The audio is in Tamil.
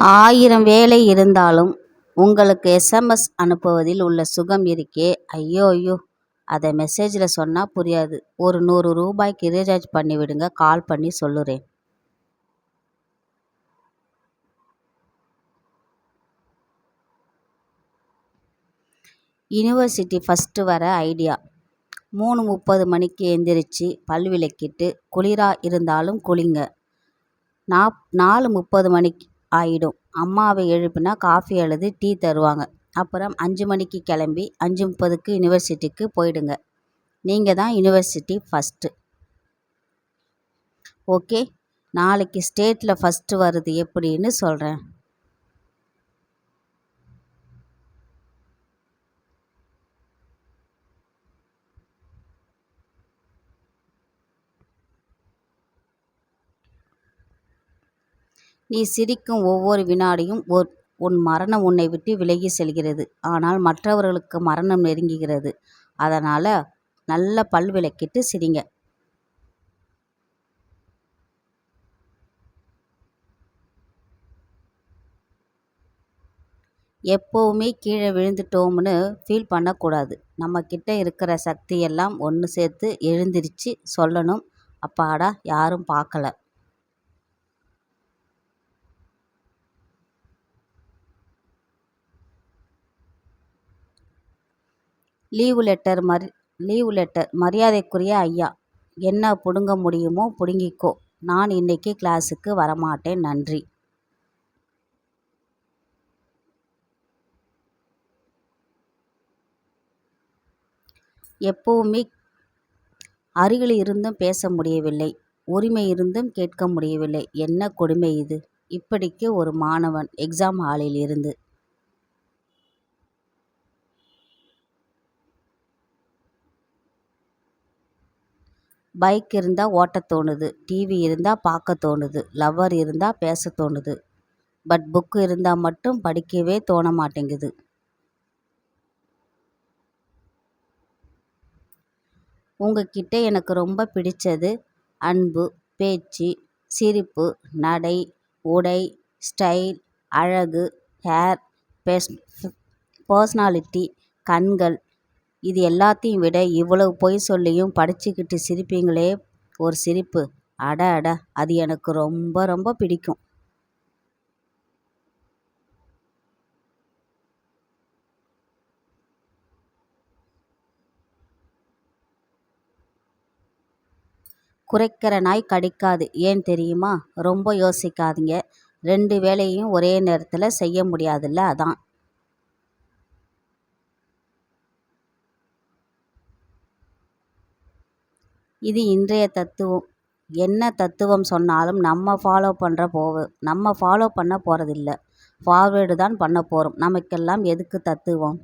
1000 வேலை இருந்தாலும் உங்களுக்கு எஸ்எம்எஸ் அனுப்புவதில் உள்ள சுகம் இருக்கே ஐயோ. அதை மெசேஜில் சொன்னால் புரியாது. ஒரு 100 ரூபாய்க்கு ரீசார்ஜ் பண்ணிவிடுங்க, கால் பண்ணி சொல்லுறேன். யூனிவர்சிட்டி ஃபஸ்ட்டு வர ஐடியா. 3:30 மணிக்கு எந்திரிச்சு பல் விளக்கிட்டு குளிராக இருந்தாலும் குளிங்க. 4:30 மணிக்கு ஆயிடும். அம்மாவை எழுப்பினா காஃபி அல்லது டீ தருவாங்க. அப்புறம் 5 மணிக்கு கிளம்பி 5:30க்கு யூனிவர்சிட்டிக்கு போயிடுங்க. நீங்கள் தான் யூனிவர்சிட்டி ஃபஸ்ட்டு. ஓகே, நாளைக்கு ஸ்டேட்டில் ஃபஸ்ட்டு வருது எப்படின்னு சொல்கிறேன். நீ சிரிக்கும் ஒவ்வொரு வினாடியும் உன் மரணம் உன்னை விட்டு விலகி செல்கிறது. ஆனால் மற்றவர்களுக்கு மரணம் நெருங்குகிறது. அதனால் நல்ல பல் விளக்கிட்டு சிரிங்க. எப்போவுமே கீழே விழுந்துட்டோம்னு ஃபீல் பண்ணக்கூடாது. நம்மக்கிட்ட இருக்கிற சக்தியெல்லாம் ஒன்று சேர்த்து எழுந்திருச்சு சொல்லணும், அப்பாடா யாரும் பார்க்கல. Leave letter. மரியாதைக்குரிய ஐயா, என்ன பிடுங்க முடியுமோ பிடுங்கிக்கோ. நான் இன்னைக்கு கிளாஸுக்கு வரமாட்டேன், நன்றி. எப்போவுமே அருகில் இருந்தும் பேச முடியவில்லை, உரிமை இருந்தும் கேட்க முடியவில்லை. என்ன கொடுமை இது! இப்படிக்கு ஒரு மாணவன் எக்ஸாம் ஹாலில் இருந்து பைக் இருந்தால் ஓட்ட தோணுது, டிவி இருந்தால் பார்க்க தோணுது, லவ்வர் இருந்தால் பேச தோணுது. பட் புக்கு இருந்தால் மட்டும் படிக்கவே தோண மாட்டேங்குது. உங்ககிட்ட எனக்கு ரொம்ப பிடிச்சது அன்பு, பேச்சு, சிரிப்பு, நடை, உடை, ஸ்டைல், அழகு, ஹேர், பர்சனாலிட்டி, கண்கள். இது எல்லாத்தையும் விட இவ்வளவு பொய் சொல்லியும் படிச்சுக்கிட்டு சிரிப்பீங்களே ஒரு சிரிப்பு, அட அட, அது எனக்கு ரொம்ப ரொம்ப பிடிக்கும். குறைக்கிற நாய் கடிக்காது, ஏன் தெரியுமா? ரொம்ப யோசிக்காதீங்க. 2 வேலையும் ஒரே நேரத்தில் செய்ய முடியாதுல்ல, அதான். இது இன்றைய தத்துவம். என்ன தத்துவம் சொன்னாலும் நம்ம ஃபாலோ பண்ண போகிறதில்ல, ஃபார்வேர்டு தான் பண்ண போகிறோம். நமக்கெல்லாம் எதுக்கு தத்துவம்?